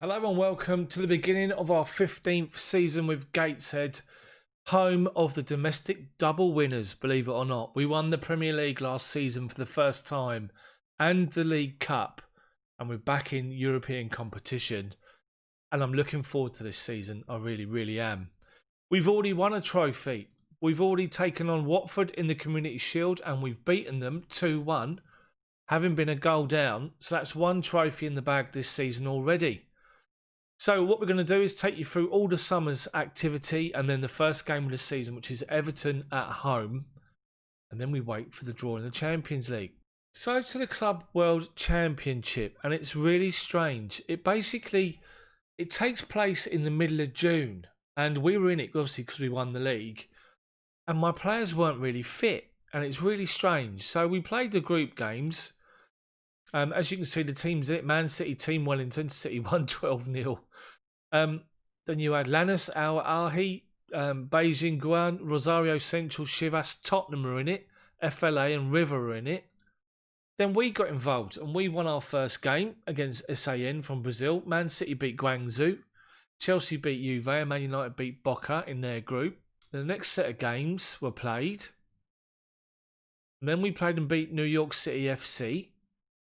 Hello and welcome to the beginning of our 15th season with Gateshead, home of the domestic double winners, believe it or not. We won the Premier League last season for the first time and the League Cup, and we're back in European competition. And I'm looking forward to this season. I really, really am. We've already won a trophy. We've already taken on Watford in the Community Shield and we've beaten them 2-1, having been a goal down. So that's one trophy in the bag this season already. So what we're going to do is take you through all the summer's activity and then the first game of the season, which is Everton at home. And then we wait for the draw in the Champions League. So to the Club World Championship, and it's really strange. It takes place in the middle of June, and we were in it obviously because we won the league, and my players weren't really fit, and it's really strange. So we played the group games. As you can see, the teams in it: Man City, Team Wellington, City won 12-0. Then you had Lanús, Al Ahly, Beijing, Guan, Rosario Central, Chivas, Tottenham are in it, FLA and River are in it. Then we got involved and we won our first game against SAN from Brazil. Man City beat Guangzhou, Chelsea beat Juve, and Man United beat Boca in their group. The next set of games were played. And then we played and beat New York City FC.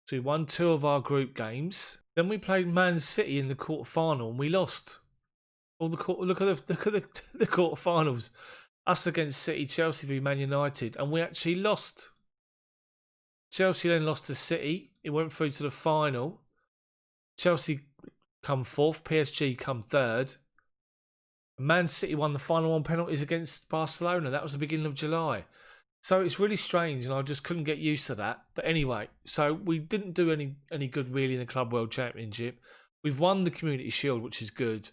So we won 2 of our group games. Then we played Man City in the quarter-final and we lost. Look at the quarter-finals. Us against City, Chelsea v Man United, and we actually lost. Chelsea then lost to City. It went through to the final. Chelsea come 4th, PSG come 3rd. Man City won the final on penalties against Barcelona. That was the beginning of July. So it's really strange and I just couldn't get used to that. But anyway, so we didn't do any good really in the Club World Championship. We've won the Community Shield, which is good.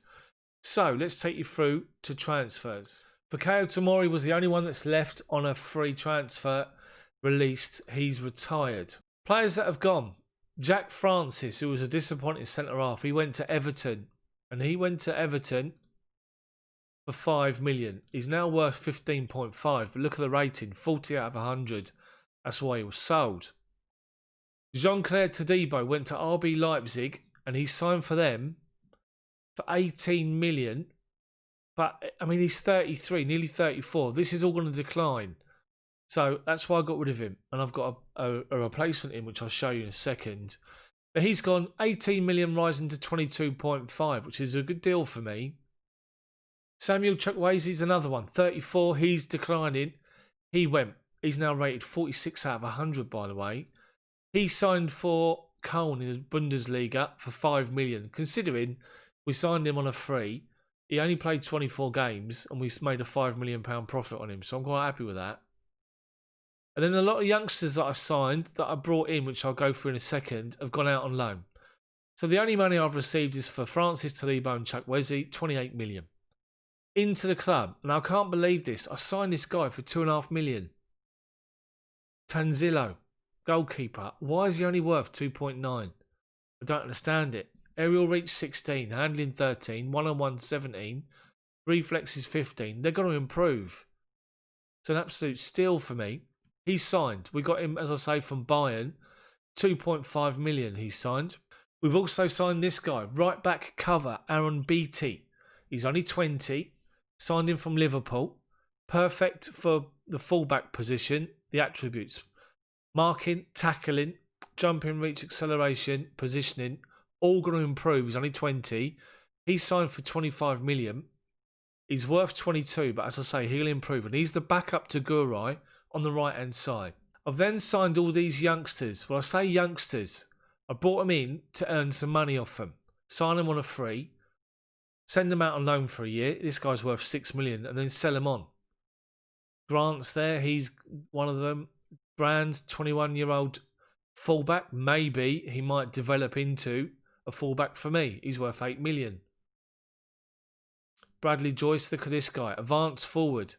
So let's take you through to transfers. Fikayo Tomori was the only one that's left on a free transfer released. He's retired. Players that have gone: Jack Francis, who was a disappointing centre-half. He went to Everton. And he went to Everton for 5 million. He's now worth 15.5, but look at the rating, 40 out of 100. That's why he was sold. Jean-Claire Todibo went to RB Leipzig and he signed for them for 18 million. But, I mean, he's 33, nearly 34. This is all going to decline. So that's why I got rid of him. And I've got a replacement in, which I'll show you in a second. But he's gone 18 million rising to 22.5, which is a good deal for me. Samuel Chukwueze's another one, 34. He's declining. He went. He's now rated 46 out of 100, by the way. He signed for Köln in the Bundesliga for 5 million. Considering we signed him on a free, he only played 24 games and we made a £5 million profit on him. So I'm quite happy with that. And then a lot of youngsters that I signed, that I brought in, which I'll go through in a second, have gone out on loan. So the only money I've received is for Francis Todibo and Chukwueze, 28 million. Into the club, and I can't believe this, I signed this guy for 2.5 million. Tanzillo, goalkeeper. Why is he only worth 2.9? I don't understand it. Aerial reach 16, handling 13, one-on-one 17, reflexes 15. They're going to improve. It's an absolute steal for me. He's signed. We got him, as I say, from Bayern. 2.5 million he signed. We've also signed this guy, right back cover, Aaron Beattie. He's only 20. Signed him from Liverpool. Perfect for the fullback position. The attributes: marking, tackling, jumping, reach, acceleration, positioning. All going to improve. He's only 20. He's signed for 25 million. He's worth 22, but as I say, he'll improve. And he's the backup to Gurai on the right-hand side. I've then signed all these youngsters. Well, I say youngsters. I brought them in to earn some money off them. Sign them on a free. Send them out on loan for a year. This guy's worth 6 million, and then sell him on. Grant's there. He's one of them. Brand's 21-year-old fullback. Maybe he might develop into a fullback for me. He's worth 8 million. Bradley Joyce, look at this guy. Advanced forward.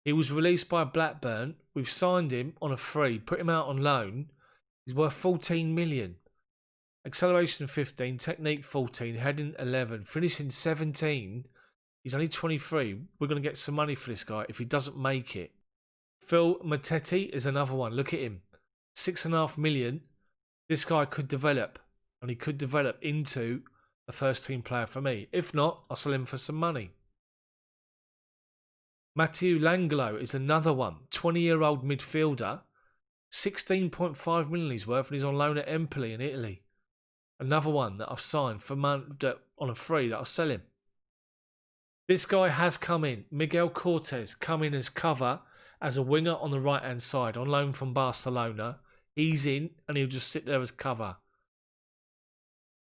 He was released by Blackburn. We've signed him on a free. Put him out on loan. He's worth 14 million. Acceleration 15, technique 14, heading 11, finishing 17. He's only 23. We're going to get some money for this guy if he doesn't make it. Phil Matetti is another one. Look at him. 6.5 million. This guy could develop, and he could develop into a first team player for me. If not, I'll sell him for some money. Matteo Langlo is another one. 20-year-old midfielder. 16.5 million he's worth, and he's on loan at Empoli in Italy. Another one that I've signed for on a free that I'll sell him. This guy has come in. Miguel Cortez come in as cover as a winger on the right-hand side on loan from Barcelona. He's in and he'll just sit there as cover.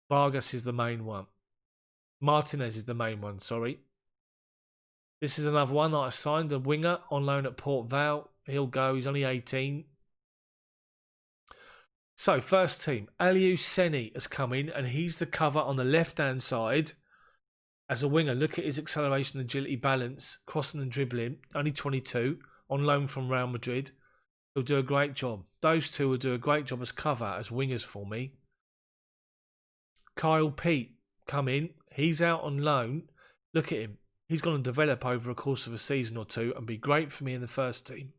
Vargas is the main one. Martinez is the main one, sorry. This is another one that I signed, a winger on loan at Port Vale. He'll go, he's only 18. So, first team, Aliou Seni has come in and he's the cover on the left-hand side as a winger. Look at his acceleration, agility, balance, crossing and dribbling. Only 22, on loan from Real Madrid. He'll do a great job. Those two will do a great job as cover, as wingers for me. Kyle Pete, come in. He's out on loan. Look at him. He's going to develop over a course of a season or two and be great for me in the first team.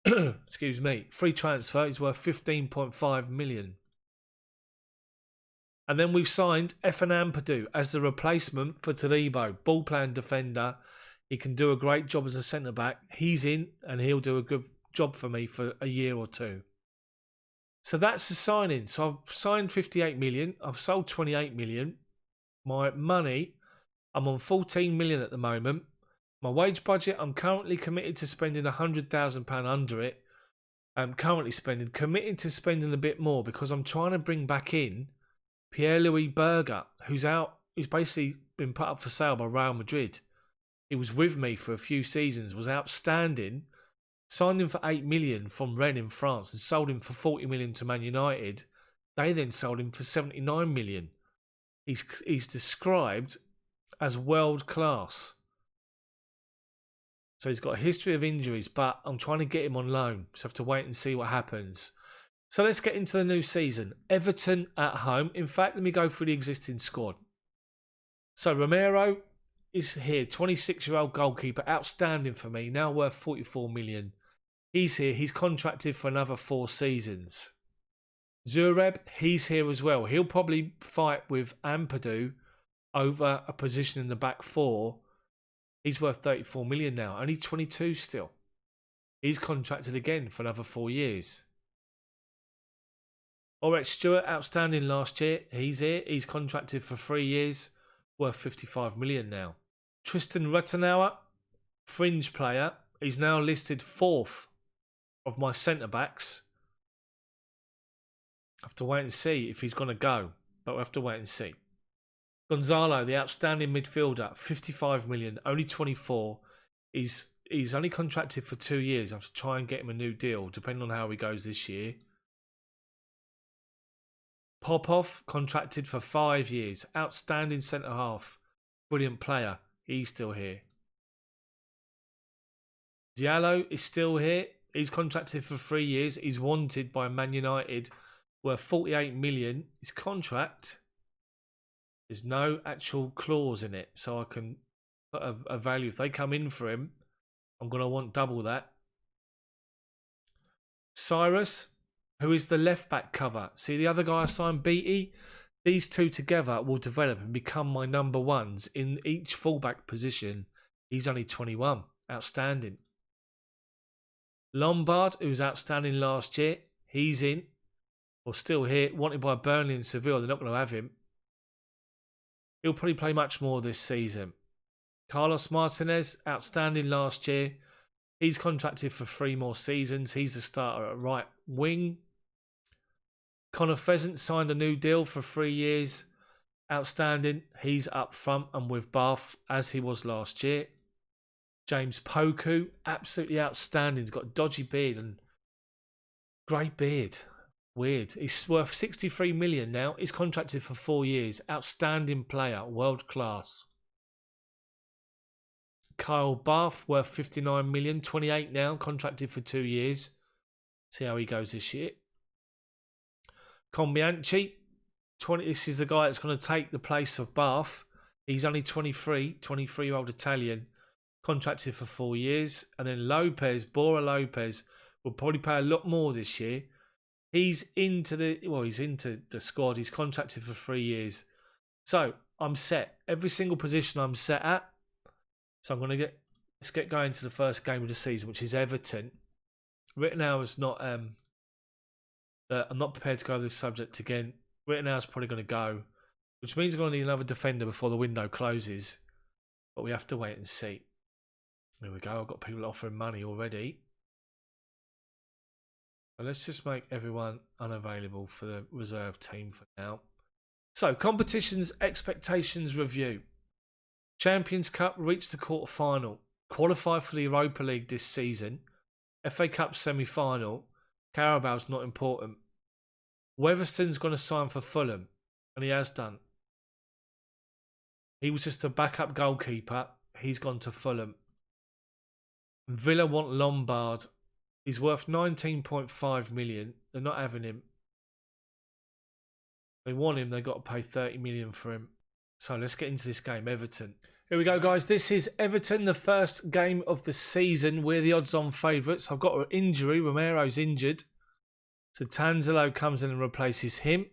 Excuse me. Free transfer. He's worth 15.5 million. And then we've signed Efan Ampadu as the replacement for Taribo. Ball playing defender. He can do a great job as a centre-back. He's in and he'll do a good job for me for a year or two. So that's the signing. So I've signed 58 million. I've sold 28 million. My money, I'm on 14 million at the moment. My wage budget, I'm currently committed to spending £100,000 under it. I'm currently committed to spending a bit more because I'm trying to bring back in Pierre-Louis Berger, who's basically been put up for sale by Real Madrid. He was with me for a few seasons, was outstanding. Signed him for 8 million from Rennes in France and sold him for 40 million to Man United. They then sold him for 79 million. He's described as world class. So he's got a history of injuries, but I'm trying to get him on loan. So I have to wait and see what happens. So let's get into the new season. Everton at home. In fact, let me go through the existing squad. So Romero is here, 26-year-old goalkeeper, outstanding for me, now worth 44 million. He's here, he's contracted for another 4 seasons. Zureb, he's here as well. He'll probably fight with Ampadu over a position in the back 4. He's worth 34 million now, only 22 still. He's contracted again for another 4 years. Orette Stewart, outstanding last year. He's here, he's contracted for 3 years, worth 55 million now. Tristan Rettenauer, fringe player. He's now listed 4th of my centre-backs. I have to wait and see if he's going to go, but we'll have to wait and see. Gonzalo, the outstanding midfielder, 55 million, only 24. He's only contracted for 2 years. I have to try and get him a new deal, depending on how he goes this year. Popov, contracted for 5 years. Outstanding centre-half. Brilliant player. He's still here. Diallo is still here. He's contracted for 3 years. He's wanted by Man United, worth 48 million. His contract, there's no actual clause in it, so I can put a value. If they come in for him, I'm going to want double that. Cyrus, who is the left-back cover. See the other guy I signed, Beatty? These two together will develop and become my number ones in each fullback position. He's only 21. Outstanding. Lombard, who was outstanding last year, he's in. Or still here, wanted by Burnley and Seville. They're not going to have him. He'll probably play much more this season. Carlos Martinez, outstanding last year. He's contracted for 3 more seasons. He's the starter at right wing. Connor Pheasant signed a new deal for 3 years. Outstanding. He's up front and with Bath as he was last year. James Poku, absolutely outstanding. He's got a dodgy beard and great beard. Weird. He's worth 63 million now. He's contracted for 4 years. Outstanding player. World class. Kyle Bath, worth 59 million. 28 now. Contracted for 2 years. See how he goes this year. Combianchi, 20. This is the guy that's going to take the place of Bath. He's only 23-year-old Italian, contracted for 4 years. And then Lopez, Bora Lopez, will probably pay a lot more this year. He's into the squad. He's contracted for 3 years. So I'm set. Every single position I'm set at. So I'm going to let's get going to the first game of the season, which is Everton. Rittenhauer's not, I'm not prepared to go over this subject again. Rittenhauer's probably going to go, which means we're going to need another defender before the window closes. But we have to wait and see. There we go. I've got people offering money already. So let's just make everyone unavailable for the reserve team for now. So, competitions expectations review. Champions Cup reached the quarter-final. Qualify for the Europa League this season. FA Cup semi-final. Carabao's not important. Weatherstone's going to sign for Fulham, and he has done. He was just a backup goalkeeper. He's gone to Fulham. Villa want Lombard. He's worth 19.5 million. They're not having him. They want him. They've got to pay 30 million for him. So let's get into this game. Everton. Here we go, guys. This is Everton, the first game of the season. We're the odds-on favourites. I've got an injury. Romero's injured. So Tanzelo comes in and replaces him.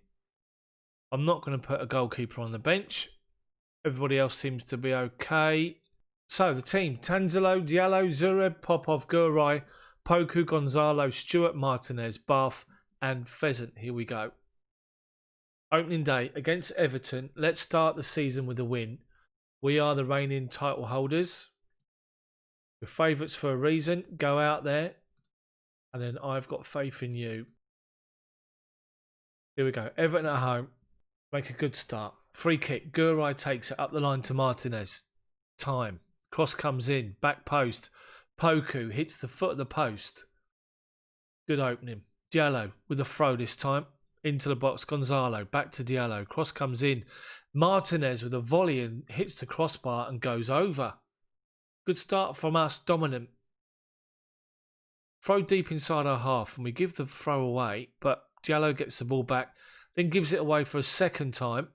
I'm not going to put a goalkeeper on the bench. Everybody else seems to be okay. So the team. Tanzelo, Diallo, Zureb, Popov, Gurai, Poku, Gonzalo, Stewart, Martinez, Bath and Pheasant. Here we go. Opening day against Everton. Let's start the season with a win. We are the reigning title holders. We're favourites for a reason. Go out there. And then I've got faith in you. Here we go. Everton at home. Make a good start. Free kick. Gurai takes it up the line to Martinez. Time. Cross comes in. Back post. Poku hits the foot of the post. Good opening. Diallo with a throw this time. Into the box. Gonzalo. Back to Diallo. Cross comes in. Martinez with a volley and hits the crossbar and goes over. Good start from us. Dominant. Throw deep inside our half and we give the throw away. But Diallo gets the ball back. Then gives it away for a second time.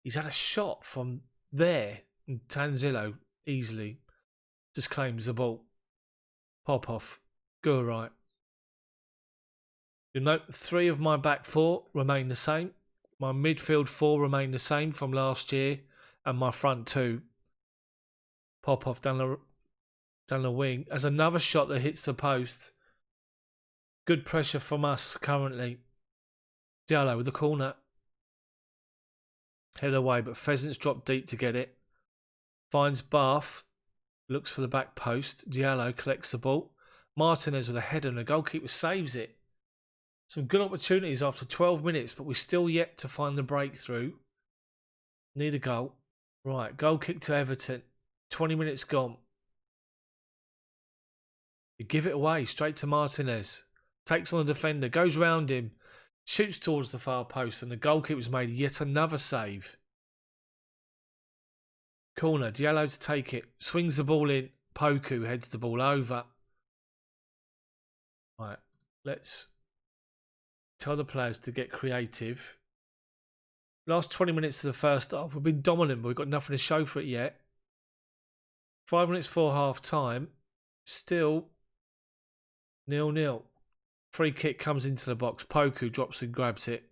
He's had a shot from there. And Tanzilo easily just claims the ball. Pop off. Go right. You'll note 3 of my back 4 remain the same. My midfield 4 remain the same from last year. And my front 2. Pop off down the wing. As another shot that hits the post. Good pressure from us currently. Diallo with the corner. Head away, but Pheasant's dropped deep to get it. Finds Bath. Looks for the back post. Diallo collects the ball. Martinez with a header and the goalkeeper saves it. Some good opportunities after 12 minutes, but we're still yet to find the breakthrough. Need a goal. Right, goal kick to Everton. 20 minutes gone. You give it away straight to Martinez. Takes on the defender, goes round him. Shoots towards the far post and the goalkeeper's made yet another save. Corner, Diallo to take it. Swings the ball in. Poku heads the ball over. Right, let's tell the players to get creative. Last 20 minutes of the first half, we've been dominant, but we've got nothing to show for it yet. 5 minutes before half time. Still 0-0. Free kick comes into the box. Poku drops and grabs it.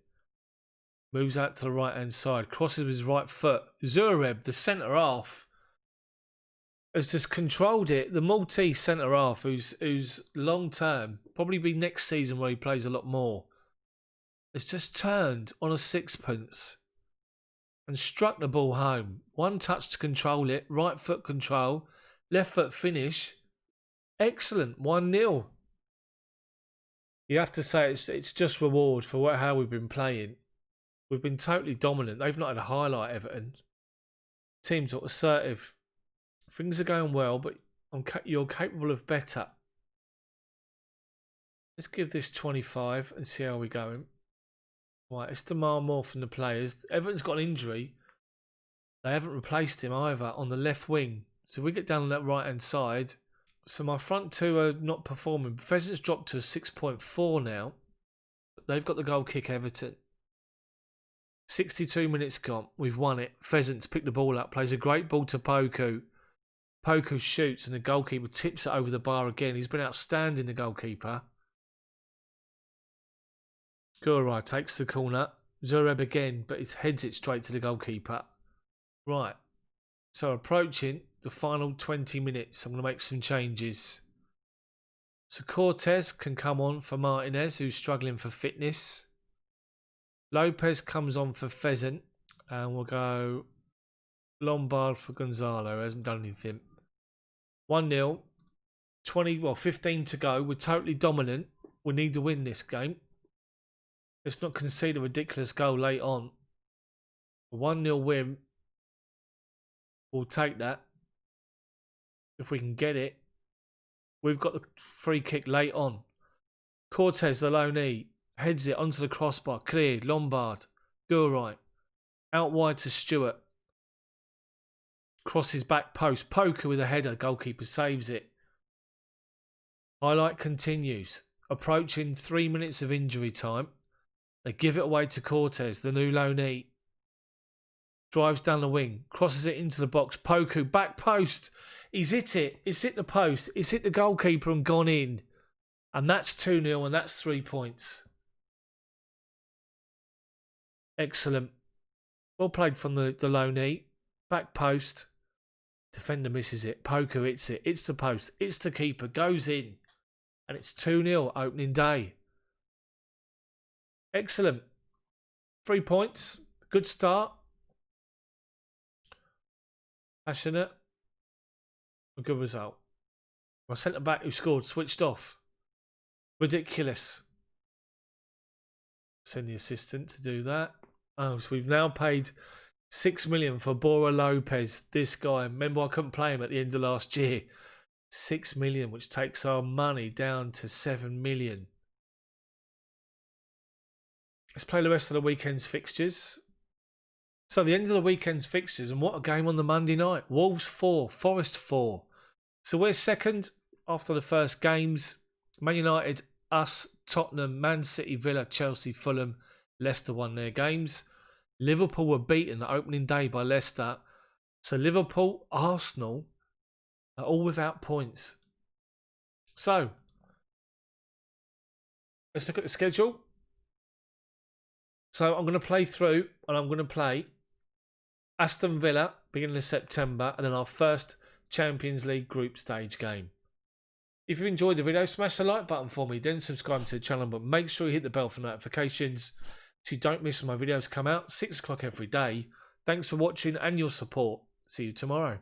Moves out to the right-hand side. Crosses with his right foot. Zureb, the centre-half, has just controlled it. The Maltese centre-half, who's long-term, probably be next season where he plays a lot more, has just turned on a sixpence and struck the ball home. One touch to control it. Right foot control. Left foot finish. Excellent. 1-0. You have to say it's just reward for how we've been playing. We've been totally dominant. They've not had a highlight, Everton. Teams are assertive. Things are going well, but you're capable of better. Let's give this 25 and see how we're going. Right, let's demand more from the players. Everton's got an injury. They haven't replaced him either on the left wing. So we get down on that right-hand side. So my front 2 are not performing. Pheasant's dropped to a 6.4 now. They've got the goal kick, Everton. 62 minutes gone. We've won it. Pheasant's picked the ball up. Plays a great ball to Poku. Poku shoots and the goalkeeper tips it over the bar again. He's been outstanding, the goalkeeper. Gurai takes the corner. Zureb again, but he heads it straight to the goalkeeper. Right. So approaching the final 20 minutes, I'm going to make some changes. So Cortez can come on for Martinez, who's struggling for fitness. Lopez comes on for Pheasant. And we'll go Lombard for Gonzalo, who hasn't done anything. 1-0. 15 to go. We're totally dominant. We need to win this game. Let's not concede a ridiculous goal late on. A 1-0 win. We'll take that. If we can get it. We've got the free kick late on. Cortez, the loanee, heads it onto the crossbar. Cleared. Lombard. Go right. Out wide to Stewart. Crosses back post. Poker with a header. Goalkeeper saves it. Highlight continues. Approaching 3 minutes of injury time. They give it away to Cortez, the new loanee. Drives down the wing. Crosses it into the box. Poku, back post. He's hit it. It's hit the post. It's hit the goalkeeper and gone in. And that's 2-0 and that's 3 points. Excellent. Well played from the loanee. Back post. Defender misses it. Poku hits it. It's the post. It's the keeper. Goes in. And it's 2-0 opening day. Excellent. 3 points. Good start. Passionate. A good result. My centre back who scored switched off. Ridiculous. Send the assistant to do that. Oh, so we've now paid 6 million for Bora Lopez. This guy. Remember, I couldn't play him at the end of last year. 6 million, which takes our money down to 7 million. Let's play the rest of the weekend's fixtures. So the end of the weekend's fixtures, and what a game on the Monday night. Wolves 4, Forest 4. So we're second after the first games. Man United, us, Tottenham, Man City, Villa, Chelsea, Fulham, Leicester won their games. Liverpool were beaten at opening day by Leicester. So Liverpool, Arsenal are all without points. So let's look at the schedule. So I'm going to play through and I'm going to play Aston Villa beginning of September and then our first Champions League group stage game. If you enjoyed the video, smash the like button for me, then subscribe to the channel, but make sure you hit the bell for notifications so you don't miss when my videos come out 6 o'clock every day. Thanks for watching and your support. See you tomorrow.